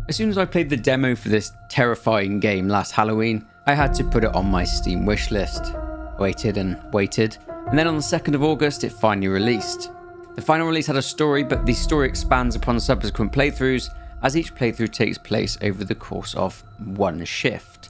As soon as I played the demo for this terrifying game last Halloween, I had to put it on my Steam wishlist. Waited and waited, and then on the 2nd of August it finally released. The final release had a story, but the story expands upon subsequent playthroughs, as each playthrough takes place over the course of one shift.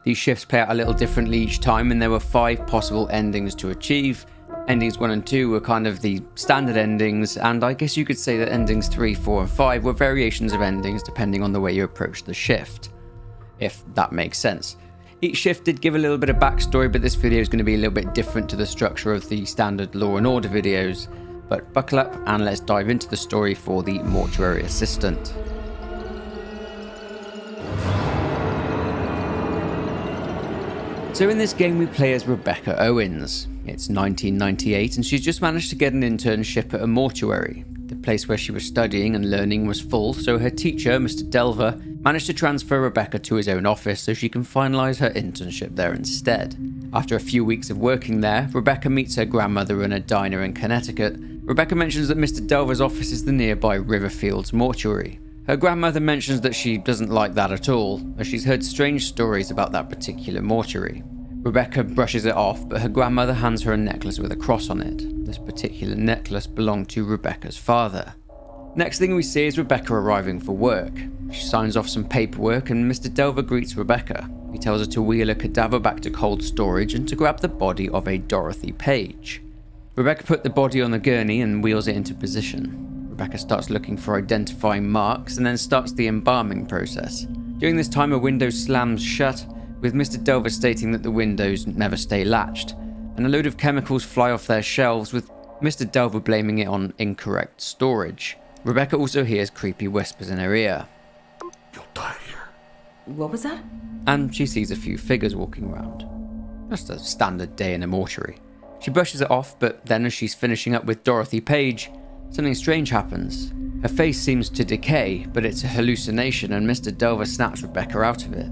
These shifts play out a little differently each time, and there were 5 possible endings to achieve. Endings 1 and 2 were kind of the standard endings, and I guess you could say that endings 3, 4 and 5 were variations of endings depending on the way you approach the shift, if that makes sense. Each shift did give a little bit of backstory, but this video is going to be a little bit different to the structure of the standard Law and Order videos. But buckle up and let's dive into the story for the Mortuary Assistant. So in this game we play as Rebecca Owens. It's 1998 and she's just managed to get an internship at a mortuary. The place where she was studying and learning was full, so her teacher, Mr. Delver, managed to transfer Rebecca to his own office so she can finalise her internship there instead. After a few weeks of working there, Rebecca meets her grandmother in a diner in Connecticut. Rebecca mentions that Mr. Delver's office is the nearby Riverfields mortuary. Her grandmother mentions that she doesn't like that at all, as she's heard strange stories about that particular mortuary. Rebecca brushes it off, but her grandmother hands her a necklace with a cross on it. This particular necklace belonged to Rebecca's father. Next thing we see is Rebecca arriving for work. She signs off some paperwork and Mr. Delver greets Rebecca. He tells her to wheel a cadaver back to cold storage and to grab the body of a Dorothy Page. Rebecca put the body on the gurney and wheels it into position. Rebecca starts looking for identifying marks and then starts the embalming process. During this time a window slams shut, with Mr. Delver stating that the windows never stay latched, and a load of chemicals fly off their shelves, with Mr. Delver blaming it on incorrect storage. Rebecca also hears creepy whispers in her ear. You'll die here. What was that? And she sees a few figures walking around. Just a standard day in a mortuary. She brushes it off, but then as she's finishing up with Dorothy Page, something strange happens. Her face seems to decay, but it's a hallucination and Mr. Delver snaps Rebecca out of it.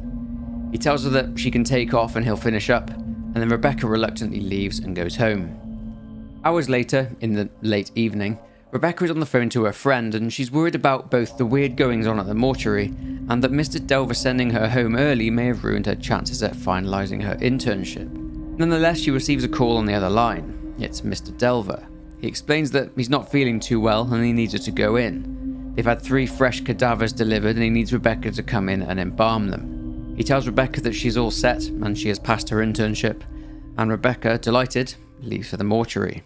He tells her that she can take off and he'll finish up, and then Rebecca reluctantly leaves and goes home. Hours later, in the late evening, Rebecca is on the phone to her friend and she's worried about both the weird goings on at the mortuary and that Mr. Delver sending her home early may have ruined her chances at finalising her internship. Nonetheless, she receives a call on the other line. It's Mr. Delver. He explains that he's not feeling too well and he needs her to go in. They've had 3 fresh cadavers delivered and he needs Rebecca to come in and embalm them. He tells Rebecca that she's all set and she has passed her internship, and Rebecca, delighted, leaves for the mortuary.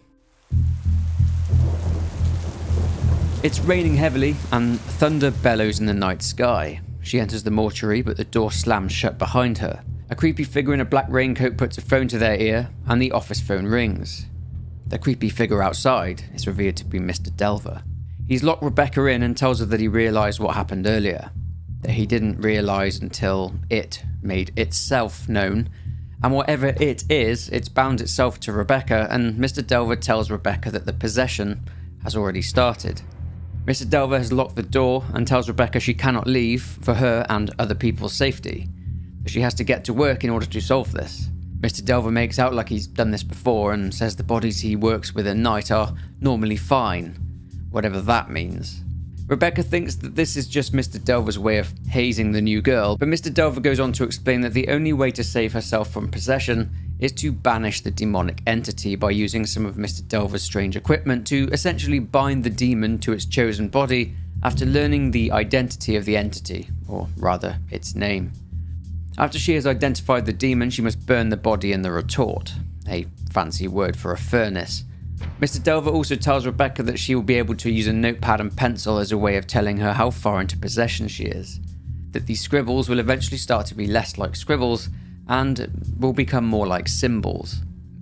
It's raining heavily and thunder bellows in the night sky. She enters the mortuary, but the door slams shut behind her. A creepy figure in a black raincoat puts a phone to their ear and the office phone rings. The creepy figure outside is revealed to be Mr. Delver. He's locked Rebecca in and tells her that he realised what happened earlier. That he didn't realise until it made itself known, and whatever it is, it's bound itself to Rebecca, and Mr. Delver tells Rebecca that the possession has already started. Mr. Delver has locked the door and tells Rebecca she cannot leave for her and other people's safety, that she has to get to work in order to solve this. Mr. Delver makes out like he's done this before and says the bodies he works with at night are normally fine, whatever that means. Rebecca thinks that this is just Mr. Delver's way of hazing the new girl, but Mr. Delver goes on to explain that the only way to save herself from possession is to banish the demonic entity by using some of Mr. Delver's strange equipment to essentially bind the demon to its chosen body after learning the identity of the entity, or rather, its name. After she has identified the demon, she must burn the body in the retort, a fancy word for a furnace. Mr. Delver also tells Rebecca that she will be able to use a notepad and pencil as a way of telling her how far into possession she is, that these scribbles will eventually start to be less like scribbles and will become more like symbols.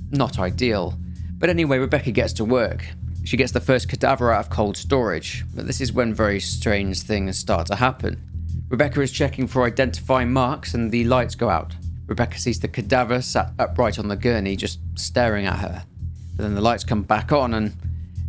Not ideal. But anyway, Rebecca gets to work. She gets the first cadaver out of cold storage, but this is when very strange things start to happen. Rebecca is checking for identifying marks and the lights go out. Rebecca sees the cadaver sat upright on the gurney just staring at her. But then the lights come back on and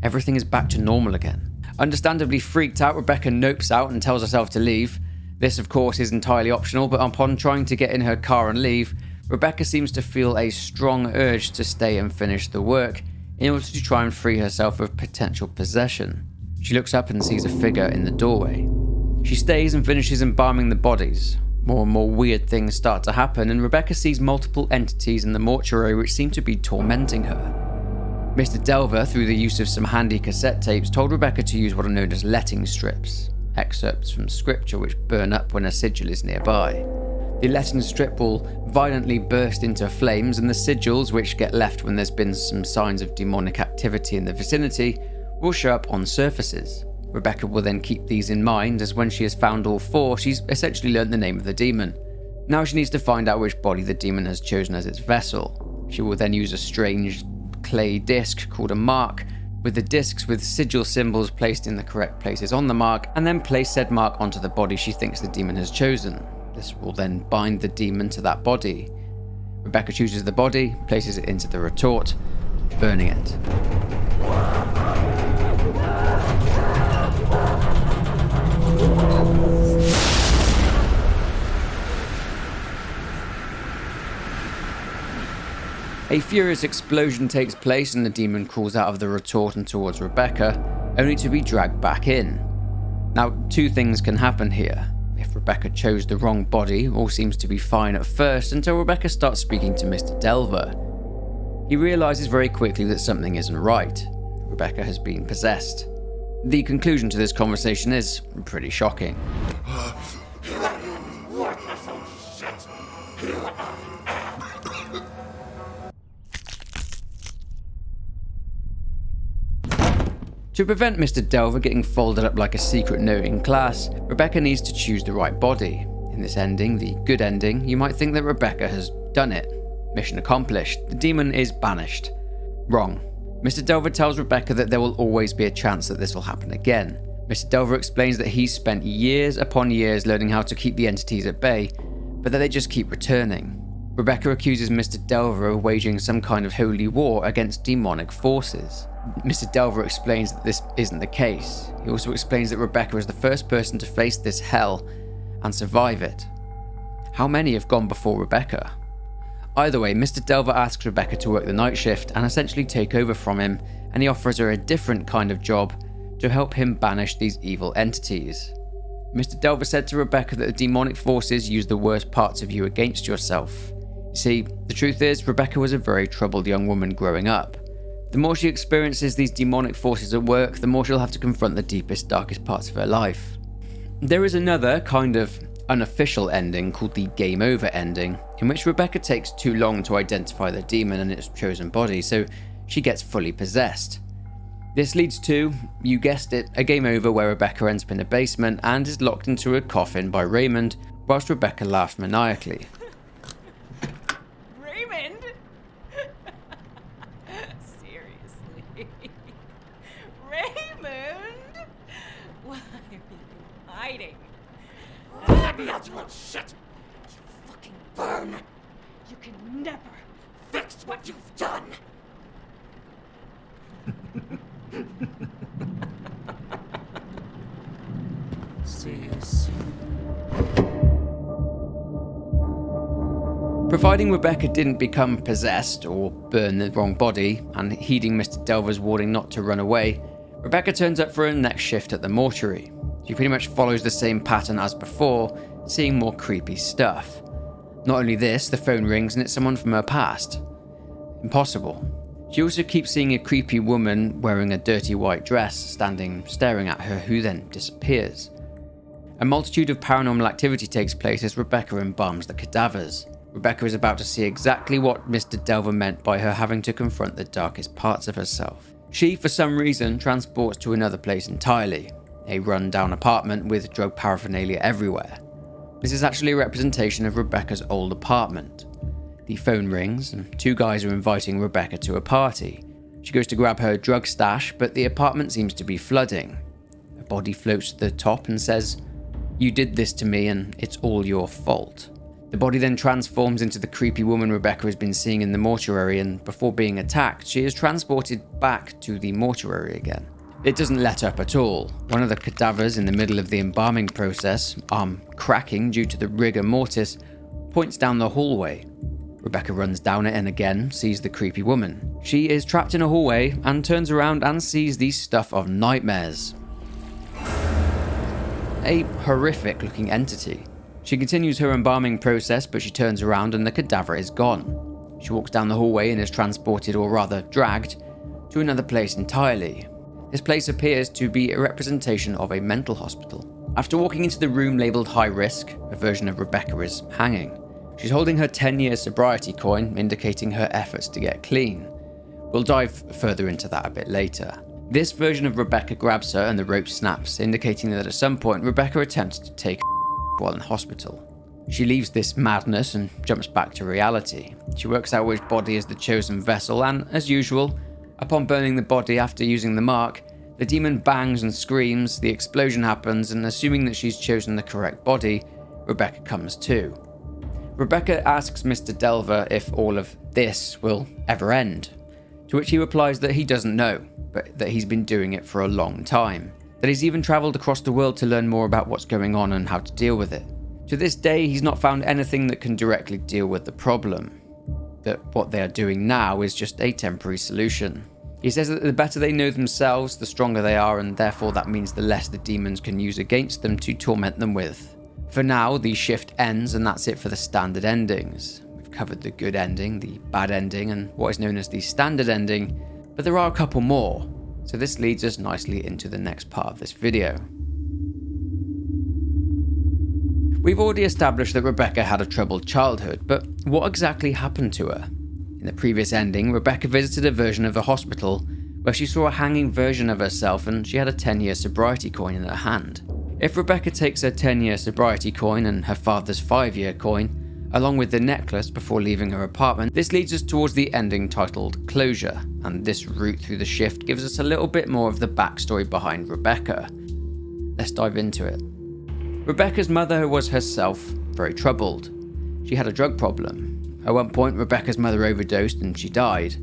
everything is back to normal again. Understandably freaked out, Rebecca nopes out and tells herself to leave. This, of course, is entirely optional, but upon trying to get in her car and leave, Rebecca seems to feel a strong urge to stay and finish the work in order to try and free herself of potential possession. She looks up and sees a figure in the doorway. She stays and finishes embalming the bodies. More and more weird things start to happen, and Rebecca sees multiple entities in the mortuary which seem to be tormenting her. Mr. Delver, through the use of some handy cassette tapes, told Rebecca to use what are known as letting strips, excerpts from scripture which burn up when a sigil is nearby. The letting strip will violently burst into flames, and the sigils, which get left when there's been some signs of demonic activity in the vicinity, will show up on surfaces. Rebecca will then keep these in mind, as when she has found all four, she's essentially learnt the name of the demon. Now she needs to find out which body the demon has chosen as its vessel. She will then use a strange clay disc called a mark, with the discs with sigil symbols placed in the correct places on the mark, and then place said mark onto the body she thinks the demon has chosen. This will then bind the demon to that body. Rebecca chooses the body, places it into the retort, burning it. A furious explosion takes place and the demon crawls out of the retort and towards Rebecca, only to be dragged back in. Now, two things can happen here. If Rebecca chose the wrong body, all seems to be fine at first until Rebecca starts speaking to Mr. Delver. He realises very quickly that something isn't right. Rebecca has been possessed. The conclusion to this conversation is pretty shocking. To prevent Mr. Delver getting folded up like a secret note in class, Rebecca needs to choose the right body. In this ending, the good ending, you might think that Rebecca has done it. Mission accomplished. The demon is banished. Wrong. Mr. Delver tells Rebecca that there will always be a chance that this will happen again. Mr. Delver explains that he's spent years upon years learning how to keep the entities at bay, but that they just keep returning. Rebecca accuses Mr. Delver of waging some kind of holy war against demonic forces. Mr. Delver explains that this isn't the case. He also explains that Rebecca is the first person to face this hell and survive it. How many have gone before Rebecca? Either way, Mr. Delver asks Rebecca to work the night shift and essentially take over from him, and he offers her a different kind of job to help him banish these evil entities. Mr. Delver said to Rebecca that the demonic forces use the worst parts of you against yourself. You see, the truth is, Rebecca was a very troubled young woman growing up. The more she experiences these demonic forces at work, the more she'll have to confront the deepest, darkest parts of her life. There is another kind of unofficial ending called the game over ending, in which Rebecca takes too long to identify the demon and its chosen body, so she gets fully possessed. This leads to, you guessed it, a game over where Rebecca ends up in a basement and is locked into a coffin by Raymond, whilst Rebecca laughs maniacally. Raymond? Seriously? Raymond? Why are you hiding? Let me out, you little shit! You fucking burn! You can never Fix what you've done! see you soon. Providing Rebecca didn't become possessed or burn the wrong body, and heeding Mr. Delver's warning not to run away, Rebecca turns up for her next shift at the mortuary. She pretty much follows the same pattern as before, seeing more creepy stuff. Not only this, the phone rings and it's someone from her past. Impossible. She also keeps seeing a creepy woman wearing a dirty white dress staring at her, who then disappears. A multitude of paranormal activity takes place as Rebecca embalms the cadavers. Rebecca is about to see exactly what Mr. Delver meant by her having to confront the darkest parts of herself. She, for some reason, transports to another place entirely, a run-down apartment with drug paraphernalia everywhere. This is actually a representation of Rebecca's old apartment. The phone rings, and two guys are inviting Rebecca to a party. She goes to grab her drug stash, but the apartment seems to be flooding. A body floats to the top and says, "You did this to me and it's all your fault." The body then transforms into the creepy woman Rebecca has been seeing in the mortuary, and before being attacked, she is transported back to the mortuary again. It doesn't let up at all. One of the cadavers in the middle of the embalming process, arm cracking due to the rigor mortis, points down the hallway. Rebecca runs down it and again sees the creepy woman. She is trapped in a hallway and turns around and sees the stuff of nightmares. a horrific looking entity. She continues her embalming process, but she turns around and the cadaver is gone. She walks down the hallway and is transported, or rather dragged, to another place entirely. This place appears to be a representation of a mental hospital. After walking into the room labelled high risk, a version of Rebecca is hanging. She's holding her 10-year sobriety coin, indicating her efforts to get clean. We'll dive further into that a bit later. This version of Rebecca grabs her and the rope snaps, indicating that at some point Rebecca attempted to take while in hospital. She leaves this madness and jumps back to reality. She works out which body is the chosen vessel, and as usual, upon burning the body after using the mark, the demon bangs and screams, the explosion happens, and assuming that she's chosen the correct body, Rebecca comes to. Rebecca asks Mr. Delver if all of this will ever end, to which he replies that he doesn't know, but that he's been doing it for a long time. That he's even travelled across the world to learn more about what's going on and how to deal with it. To this day, he's not found anything that can directly deal with the problem. That what they are doing now is just a temporary solution. He says that the better they know themselves, the stronger they are, and therefore that means the less the demons can use against them to torment them with. For now, the shift ends, and that's it for the standard endings. We've covered the good ending, the bad ending, and what is known as the standard ending, but there are a couple more. So this leads us nicely into the next part of this video. We've already established that Rebecca had a troubled childhood, but what exactly happened to her? In the previous ending, Rebecca visited a version of a hospital where she saw a hanging version of herself and she had a 10-year sobriety coin in her hand. If Rebecca takes her 10-year sobriety coin and her father's 5-year coin, along with the necklace before leaving her apartment, this leads us towards the ending titled Closure, and this route through the shift gives us a little bit more of the backstory behind Rebecca. Let's dive into it. Rebecca's mother was herself very troubled. She had a drug problem. At one point, Rebecca's mother overdosed and she died.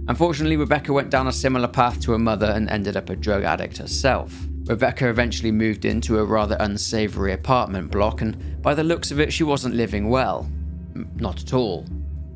Unfortunately, Rebecca went down a similar path to her mother and ended up a drug addict herself. Rebecca eventually moved into a rather unsavoury apartment block, and by the looks of it, she wasn't living well. Not at all.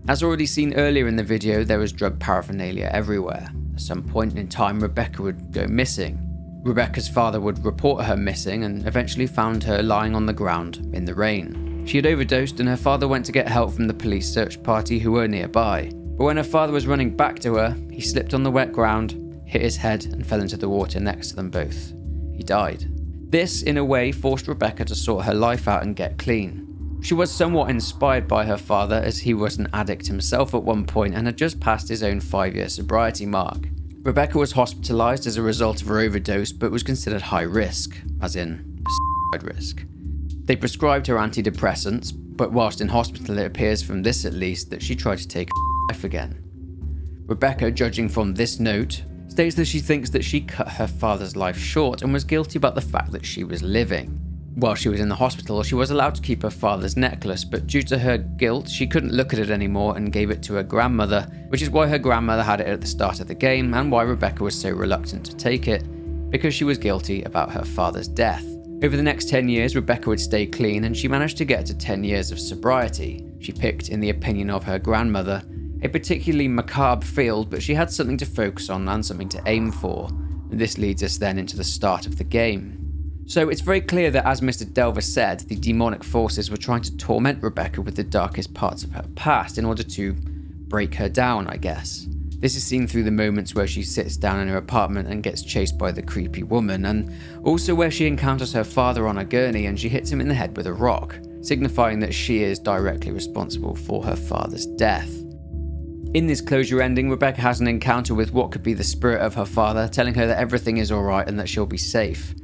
As already seen earlier in the video, there was drug paraphernalia everywhere. At some point in time, Rebecca would go missing. Rebecca's father would report her missing and eventually found her lying on the ground in the rain. She had overdosed and her father went to get help from the police search party who were nearby. But when her father was running back to her, he slipped on the wet ground, hit his head and fell into the water next to them both. He died. This, in a way, forced Rebecca to sort her life out and get clean. She was somewhat inspired by her father, as he was an addict himself at one point and had just passed his own 5-year sobriety mark. Rebecca was hospitalised as a result of her overdose, but was considered high risk, as in suicide risk. They prescribed her antidepressants, but whilst in hospital it appears from this at least that she tried to take her life again. Rebecca, judging from this note, states that she thinks that she cut her father's life short and was guilty about the fact that she was living. While she was in the hospital, she was allowed to keep her father's necklace, but due to her guilt, she couldn't look at it anymore and gave it to her grandmother, which is why her grandmother had it at the start of the game and why Rebecca was so reluctant to take it, because she was guilty about her father's death. Over the next 10 years, Rebecca would stay clean and she managed to get to 10 years of sobriety. She picked, in the opinion of her grandmother, a particularly macabre field, but she had something to focus on and something to aim for, and this leads us then into the start of the game. So it's very clear that, as Mr. Delver said, the demonic forces were trying to torment Rebecca with the darkest parts of her past in order to break her down, I guess. This is seen through the moments where she sits down in her apartment and gets chased by the creepy woman, and also where she encounters her father on a gurney and she hits him in the head with a rock, signifying that she is directly responsible for her father's death. In this closure ending, Rebecca has an encounter with what could be the spirit of her father, telling her that everything is alright and that she'll be safe.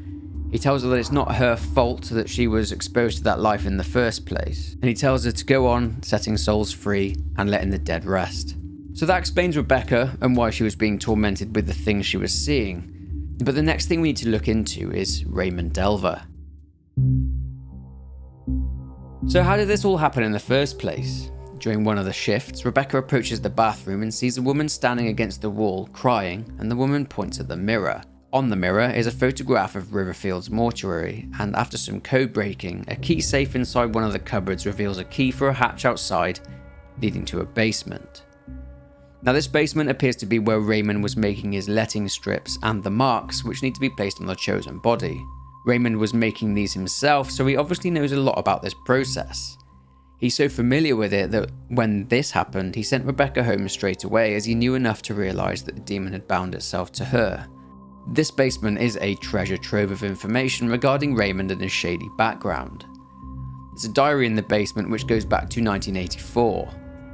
He tells her that it's not her fault that she was exposed to that life in the first place, and he tells her to go on, setting souls free and letting the dead rest. So that explains Rebecca and why she was being tormented with the things she was seeing. But the next thing we need to look into is Raymond Delver. So how did this all happen in the first place? During one of the shifts, Rebecca approaches the bathroom and sees a woman standing against the wall, crying, and the woman points at the mirror. On the mirror is a photograph of Riverfield's mortuary, and after some code breaking, a key safe inside one of the cupboards reveals a key for a hatch outside, leading to a basement. Now this basement appears to be where Raymond was making his letting strips and the marks which need to be placed on the chosen body. Raymond was making these himself, so he obviously knows a lot about this process. He's so familiar with it that when this happened, he sent Rebecca home straight away, as he knew enough to realise that the demon had bound itself to her. This basement is a treasure trove of information regarding Raymond and his shady background. There's a diary in the basement which goes back to 1984.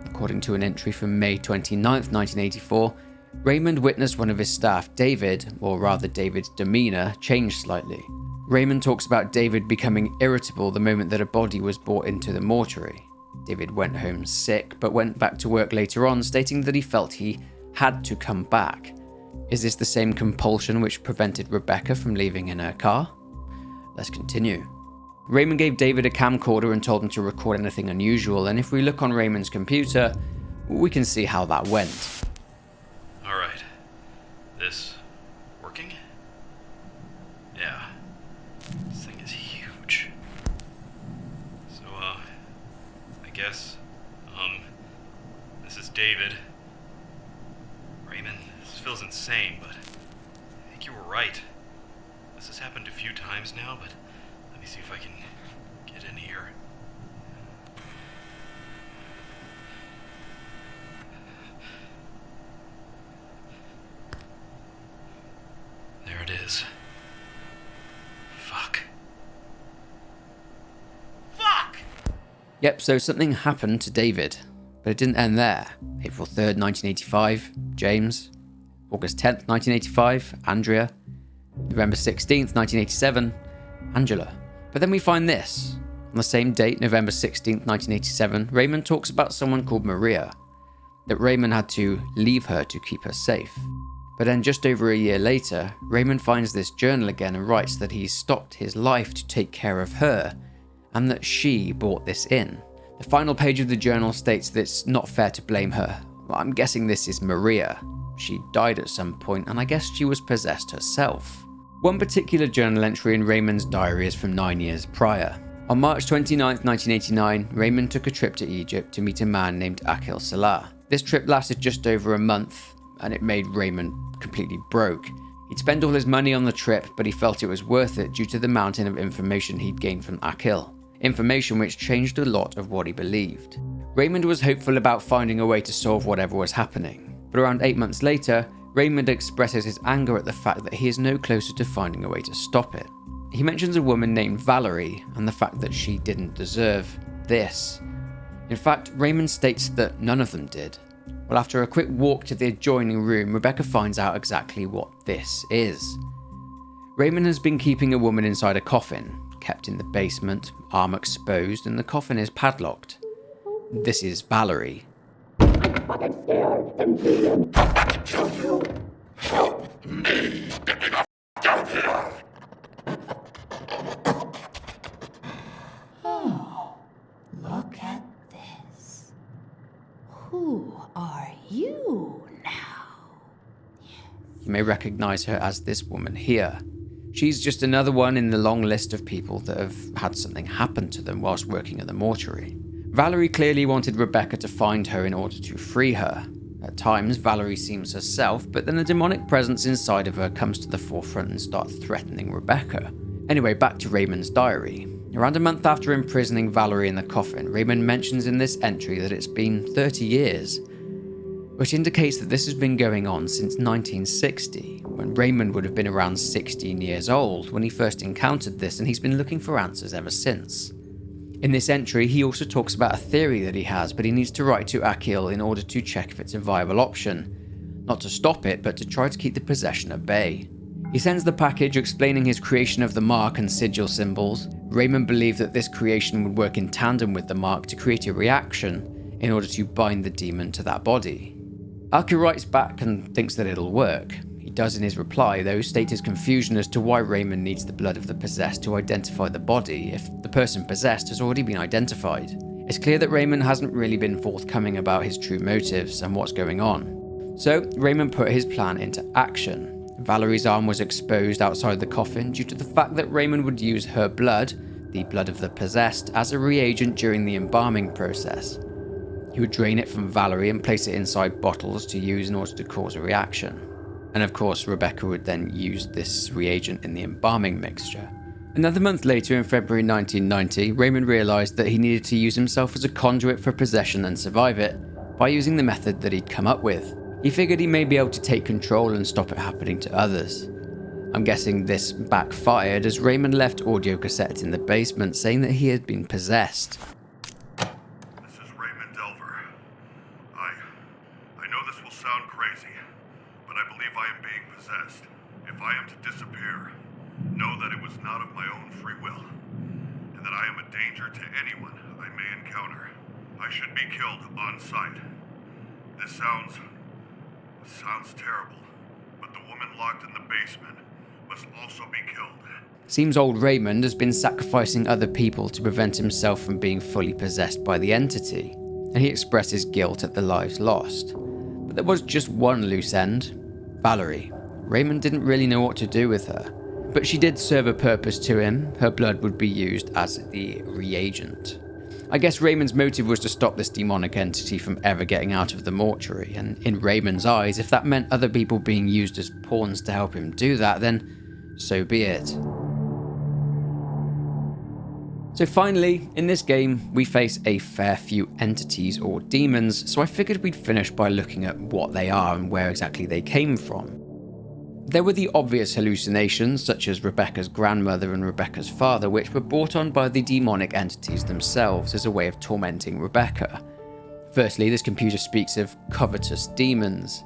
According to an entry from May 29th, 1984, Raymond witnessed one of his staff, David, or rather David's demeanour, change slightly. Raymond talks about David becoming irritable the moment that a body was brought into the mortuary. David went home sick, but went back to work later on, stating that he felt he had to come back. Is this the same compulsion which prevented Rebecca from leaving in her car? Let's continue. Raymond gave David a camcorder and told him to record anything unusual, and if we look on Raymond's computer, we can see how that went. Alright. This working? Yeah. This thing is huge. So, I guess, this is David. Raymond, this feels insane, but I think you were right. This has happened a few times now, but let me see if I can get in here. There it is. Fuck. Yep, so something happened to David, but it didn't end there. April 3rd, 1985, James. August 10th, 1985, Andrea. November 16th, 1987, Angela. But then we find this. On the same date, November 16th, 1987, Raymond talks about someone called Maria, that Raymond had to leave her to keep her safe. But then just over a year later, Raymond finds this journal again and writes that he's stopped his life to take care of her, and that she brought this in. The final page of the journal states that it's not fair to blame her. Well, I'm guessing this is Maria. She died at some point, and I guess she was possessed herself. One particular journal entry in Raymond's diary is from 9 years prior. On March 29th, 1989, Raymond took a trip to Egypt to meet a man named Akil Salah. This trip lasted just over a month, and it made Raymond completely broke. He'd spent all his money on the trip, but he felt it was worth it due to the mountain of information he'd gained from Akil. Information which changed a lot of what he believed. Raymond was hopeful about finding a way to solve whatever was happening, but around 8 months later, Raymond expresses his anger at the fact that he is no closer to finding a way to stop it. He mentions a woman named Valerie and the fact that she didn't deserve this. In fact, Raymond states that none of them did. Well, after a quick walk to the adjoining room, Rebecca finds out exactly what this is. Raymond has been keeping a woman inside a coffin, kept in the basement, arm exposed, and the coffin is padlocked. This is Valerie. I'm fucking scared and bleeding. I'm about to kill you. Help me get me the f*** out of here. Oh, look at this. Who are you now? You may recognize her as this woman here. She's just another one in the long list of people that have had something happen to them whilst working at the mortuary. Valerie clearly wanted Rebecca to find her in order to free her. At times, Valerie seems herself, but then the demonic presence inside of her comes to the forefront and starts threatening Rebecca. Anyway, back to Raymond's diary. Around a month after imprisoning Valerie in the coffin, Raymond mentions in this entry that it's been 30 years, which indicates that this has been going on since 1960, when Raymond would have been around 16 years old when he first encountered this, and he's been looking for answers ever since. In this entry, he also talks about a theory that he has, but he needs to write to Akil in order to check if it's a viable option. Not to stop it, but to try to keep the possession at bay. He sends the package explaining his creation of the mark and sigil symbols. Raymond believed that this creation would work in tandem with the mark to create a reaction in order to bind the demon to that body. Akil writes back and thinks that it'll work. He does in his reply, though, state his confusion as to why Raymond needs the blood of the possessed to identify the body if the person possessed has already been identified. It's clear that Raymond hasn't really been forthcoming about his true motives and what's going on. So, Raymond put his plan into action. Valerie's arm was exposed outside the coffin due to the fact that Raymond would use her blood, the blood of the possessed, as a reagent during the embalming process. He would drain it from Valerie and place it inside bottles to use in order to cause a reaction. And of course, Rebecca would then use this reagent in the embalming mixture. Another month later, in February 1990, Raymond realised that he needed to use himself as a conduit for possession and survive it by using the method that he'd come up with. He figured he may be able to take control and stop it happening to others. I'm guessing this backfired as Raymond left audio cassettes in the basement saying that he had been possessed. This is Raymond Delver. I know this will sound crazy, but I believe I am being possessed. If I am to disappear, know that it was not of my own free will, and that I am a danger to anyone I may encounter. I should be killed on sight. This sounds terrible, but the woman locked in the basement must also be killed. Seems old Raymond has been sacrificing other people to prevent himself from being fully possessed by the entity, and he expressed his guilt at the lives lost. But there was just one loose end: Valerie. Raymond didn't really know what to do with her, but she did serve a purpose to him. Her blood would be used as the reagent. I guess Raymond's motive was to stop this demonic entity from ever getting out of the mortuary, and in Raymond's eyes, if that meant other people being used as pawns to help him do that, then so be it. So finally, in this game, we face a fair few entities or demons, so I figured we'd finish by looking at what they are and where exactly they came from. There were the obvious hallucinations, such as Rebecca's grandmother and Rebecca's father, which were brought on by the demonic entities themselves as a way of tormenting Rebecca. Firstly, this computer speaks of covetous demons.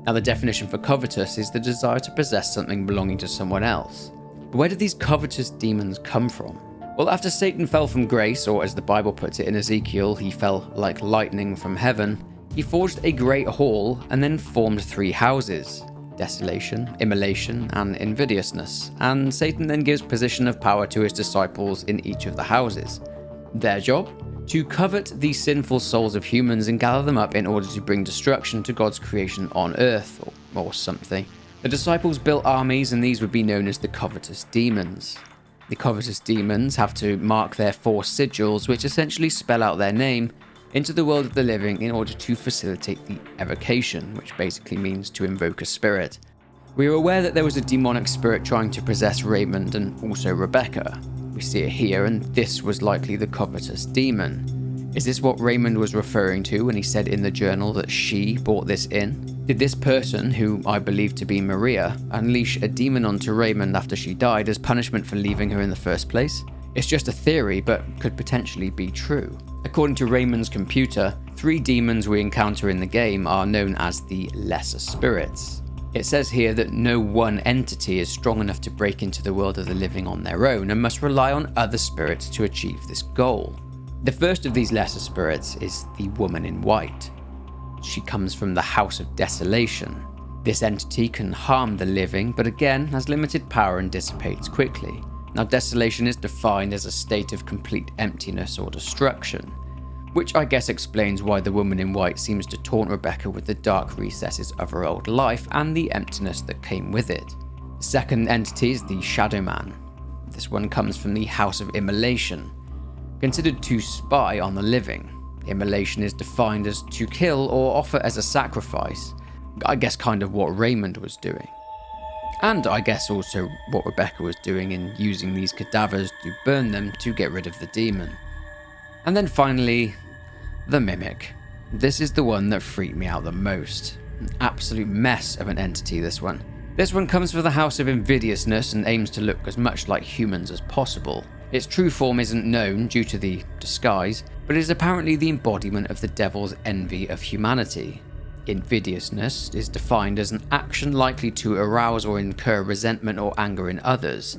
Now, the definition for covetous is the desire to possess something belonging to someone else. But where did these covetous demons come from? Well, after Satan fell from grace, or as the Bible puts it in Ezekiel, he fell like lightning from heaven, he forged a great hall and then formed 3 houses: desolation, immolation, and invidiousness, and Satan then gives position of power to his disciples in each of the houses. Their job? To covet the sinful souls of humans and gather them up in order to bring destruction to God's creation on earth, or something. The disciples built armies, and these would be known as the covetous demons. The covetous demons have to mark their 4 sigils, which essentially spell out their name, into the world of the living in order to facilitate the evocation, which basically means to invoke a spirit. We are aware that there was a demonic spirit trying to possess Raymond and also Rebecca. We see it here, and this was likely the covetous demon. Is this what Raymond was referring to when he said in the journal that she brought this in? Did this person, who I believe to be Maria, unleash a demon onto Raymond after she died as punishment for leaving her in the first place? It's just a theory, but could potentially be true. According to Raymond's computer, 3 demons we encounter in the game are known as the lesser spirits. It says here that no one entity is strong enough to break into the world of the living on their own and must rely on other spirits to achieve this goal. The first of these lesser spirits is the woman in white. She comes from the House of Desolation. This entity can harm the living, but again has limited power and dissipates quickly. Now, desolation is defined as a state of complete emptiness or destruction, which I guess explains why the woman in white seems to taunt Rebecca with the dark recesses of her old life and the emptiness that came with it. The second entity is the Shadow Man. This one comes from the House of Immolation. Considered to spy on the living, immolation is defined as to kill or offer as a sacrifice. I guess kind of what Raymond was doing. And I guess also what Rebecca was doing in using these cadavers to burn them to get rid of the demon. And then finally, the Mimic. This is the one that freaked me out the most. An absolute mess of an entity, this one. This one comes from the House of Invidiousness and aims to look as much like humans as possible. Its true form isn't known due to the disguise, but it is apparently the embodiment of the devil's envy of humanity. Invidiousness is defined as an action likely to arouse or incur resentment or anger in others.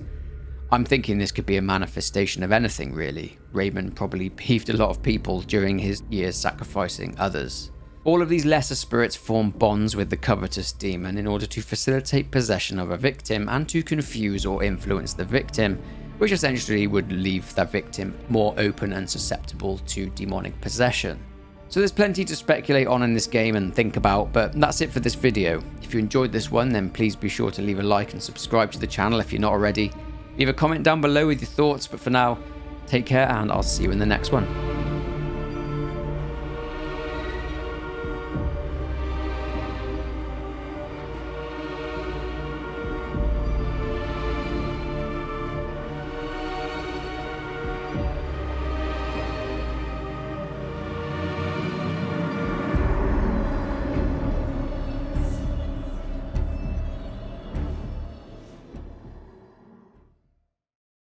I'm thinking this could be a manifestation of anything, really. Raymond probably peeved a lot of people during his years sacrificing others. All of these lesser spirits form bonds with the covetous demon in order to facilitate possession of a victim and to confuse or influence the victim, which essentially would leave the victim more open and susceptible to demonic possession. So there's plenty to speculate on in this game and think about, but that's it for this video. If you enjoyed this one, then please be sure to leave a like and subscribe to the channel if you're not already. Leave a comment down below with your thoughts, but for now, take care and I'll see you in the next one.